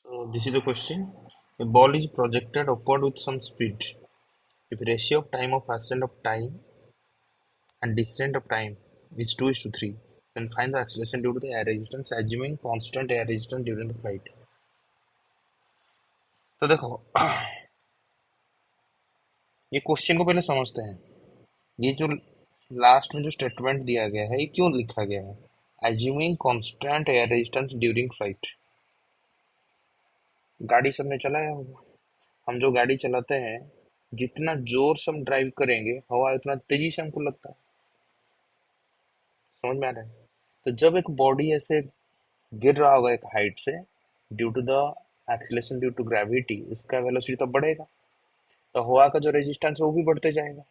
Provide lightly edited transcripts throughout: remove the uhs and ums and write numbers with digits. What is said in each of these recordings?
So this is the question. A ball is projected upward with some speed. If ratio of time of ascent of time and descent of time is 2:3, then find the acceleration due to the air resistance assuming constant air resistance during the flight. तो देखो ये question को पहले समझते हैं। ये जो last में जो स्टेटमेंट दिया गया है ये क्यों लिखा गया है? Assuming constant air resistance during flight. गाड़ी सबने चलाया होगा। हम जो गाड़ी चलाते हैं जितना जोर से हम ड्राइव करेंगे हवा उतना तेजी से हमको लगता है। समझ में आ रहा है? तो जब एक बॉडी ऐसे गिर रहा होगा एक हाइट से due to the acceleration due to gravity, इसका वेलोसिटी तो बढ़ेगा, तो हवा का जो रेजिस्टेंस है वो भी बढ़ते जाएगा।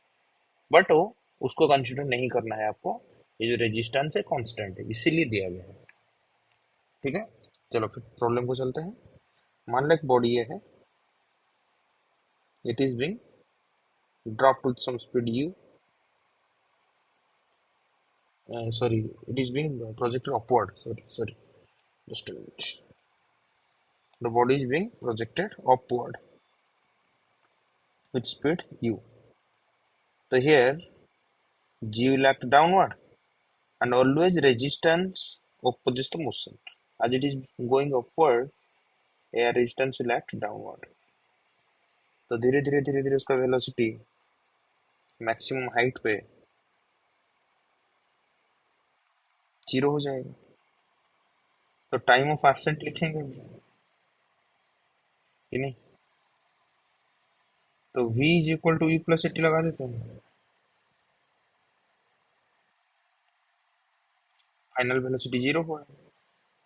बट वो उसको कंसिडर नहीं करना है आपको। ये जो रेजिस्टेंस है कांस्टेंट है, इसीलिए दिया गया है। ठीक है, चलो फिर प्रॉब्लम को चलते हैं। मान लो एक बॉडी ये है, it is being dropped with some speed u, sorry, it is being projected upward. Sorry, just a minute. The body is being projected upward with speed u. So here g will act downward, and always resistance opposes the motion. As it is going upward, air resistance will act downward. तो धीरे धीरे धीरे धीरे उसका velocity maximum height पे zero हो जाएगा। तो टाइम ऑफ ascent लिखेंगे कि नहीं? तो v is equal to u plus T लगा देते हैं। फाइनल वेलोसिटी जीरो हुआ है,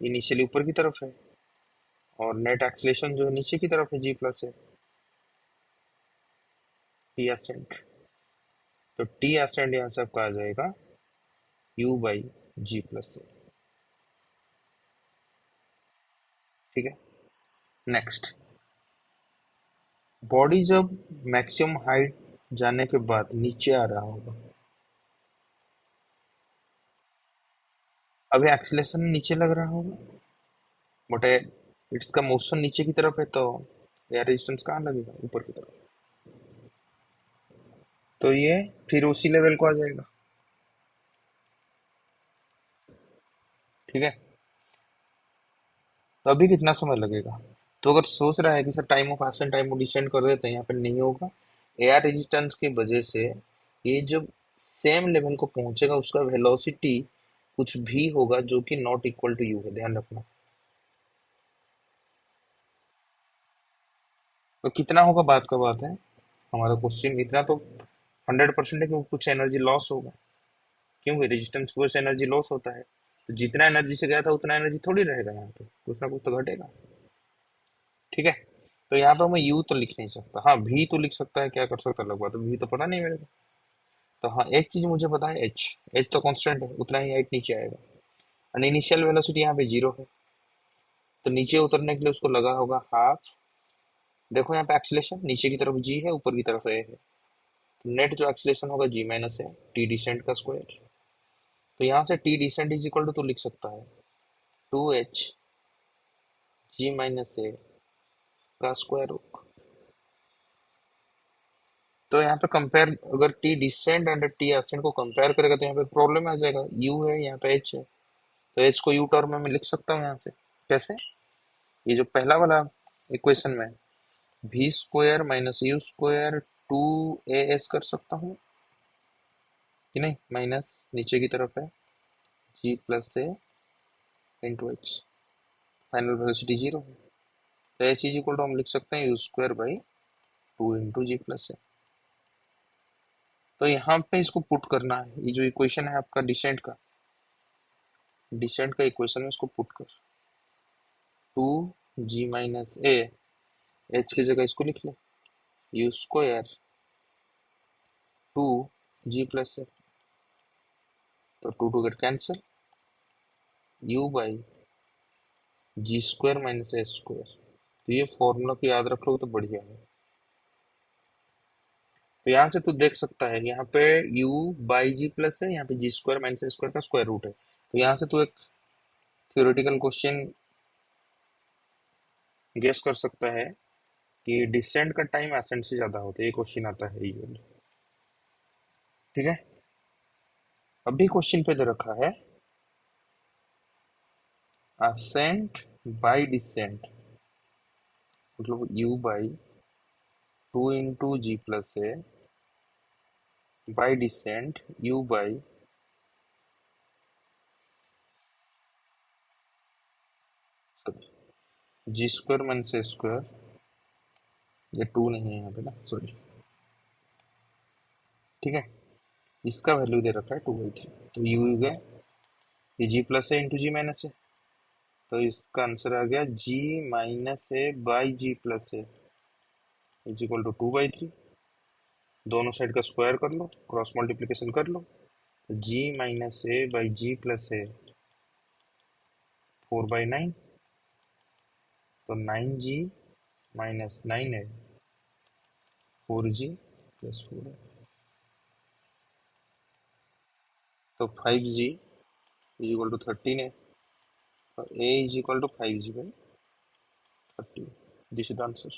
इनिशियली ऊपर की तरफ है, और नेट एक्सलेशन जो है नीचे की तरफ है, जी प्लस है, टी एसेंट। तो टी एसेंट यहाँ से आपका आ जाएगा यू बाई जी प्लस है। ठीक है, नेक्स्ट, बॉडी जब मैक्सिमम हाइट जाने के बाद नीचे आ रहा होगा, अभी एक्सलेशन नीचे लग रहा होगा, बट इट्स का मोशन नीचे की तरफ है, तो एयर रेजिस्टेंस कहाँ लगेगा? ऊपर की तरफ। तो ये फिर उसी लेवल को आ जाएगा। ठीक है, तो अभी कितना समय लगेगा? तो अगर सोच रहा है कि सर टाइम ऑफ आसन टाइम ऑफ डिसेंड कर देते हैं, यहाँ पे नहीं होगा। एयर रेजिस्टेंस की वजह से ये जब सेम लेवल को पहुंचेगा उसका वेलोसिटी कुछ भी होगा जो कि नॉट इक्वल टू यू है, ध्यान रखना। तो कितना होगा बात का बात है, हमारा क्वेश्चन इतना तो 100% है कि कुछ एनर्जी लॉस होगा, क्योंकि रेजिस्टेंस की वजह से एनर्जी लॉस होता है। तो जितना एनर्जी से गया था उतना एनर्जी थोड़ी रहेगा, यहाँ पे कुछ ना कुछ तो घटेगा। ठीक है, तो यहाँ पे मैं यू तो लिख नहीं सकता, हाँ भी तो लिख सकता है, क्या कर सकता है लगभग, तो भी तो पता नहीं मेरे को। तो हाँ, एक चीज मुझे पता है, एच, एच तो कांस्टेंट है, उतना ही हाइट नीचे आएगा। और इनिशियल वेलोसिटी यहाँ पे जीरो है, तो नीचे उतरने के लिए उसको लगा होगा हाफ। देखो यहाँ पे एक्सीलरेशन नीचे की तरफ जी है, ऊपर की तरफ ए है, तो नेट जो एक्सीलरेशन होगा जी माइनस है टी डिसेंट का स्क्वायर। तो यहाँ से T descent is equal to तो लिख सकता है 2h जी माइनस ए का स्क्वायर रूट। तो यहाँ पे कंपेयर, अगर T descent and T ascent को कंपेयर करेगा तो यहाँ पे प्रॉब्लम आ जाएगा, यू है यहाँ पे एच है, तो एच को यू टर्म में मैं लिख सकता हूँ यहाँ से। कैसे? ये जो पहला वाला इक्वेशन में भी square minus U square two A H कर सकता हूँ कि नहीं, माइनस नीचे की तरफ है g plus a into h, final velocity zero है, तो एच इज इक्वल टू हम लिख सकते हैं u square by two into g plus a. तो यहाँ पे इसको पुट करना है, ये जो इक्वेशन है आपका डिसेंट का इक्वेशन में इसको पुट कर, two g minus a, h की जगह इसको लिख ले u square two g plus a, तो two two get cancel, u by ji square minus A square. तो ये फॉर्मूला को याद रख लो तो बढ़िया है। तो यहाँ से तू देख सकता है यहाँ पे u बाई जी प्लस है, यहाँ पे जी स्क्वायर माइनस ए स्क्वायर का स्क्वायर रूट है, तो यहाँ से तू एक थ्योरेटिकल क्वेश्चन गेस कर सकता है कि डिसेंट का टाइम असेंट से ज्यादा होता है। ये क्वेश्चन आता है यूजुअली। ठीक है। अभी क्वेश्चन पे दे रखा है असेंट बाय डिसेंट, मतलब u by 2 × g+a by descent u by, ji square minus A square, ये 2 नहीं है यहाँ पे ना, सॉरी। ठीक है। इसका वैल्यू दे रखा है 2/3। तो u गया, ये g+a × g−a, तो इसका आंसर आ गया g−a/g+a इज इक्वल टू 2/3। दोनों साइड का स्क्वायर कर लो, क्रॉस मल्टीप्लीकेशन कर लो, तो g−a/g+a 4/9, तो 9g−9 है 4g+4 है, तो 5g इज इक्वल टू 13 है। तो a is equal to 5g/13। This is the answer.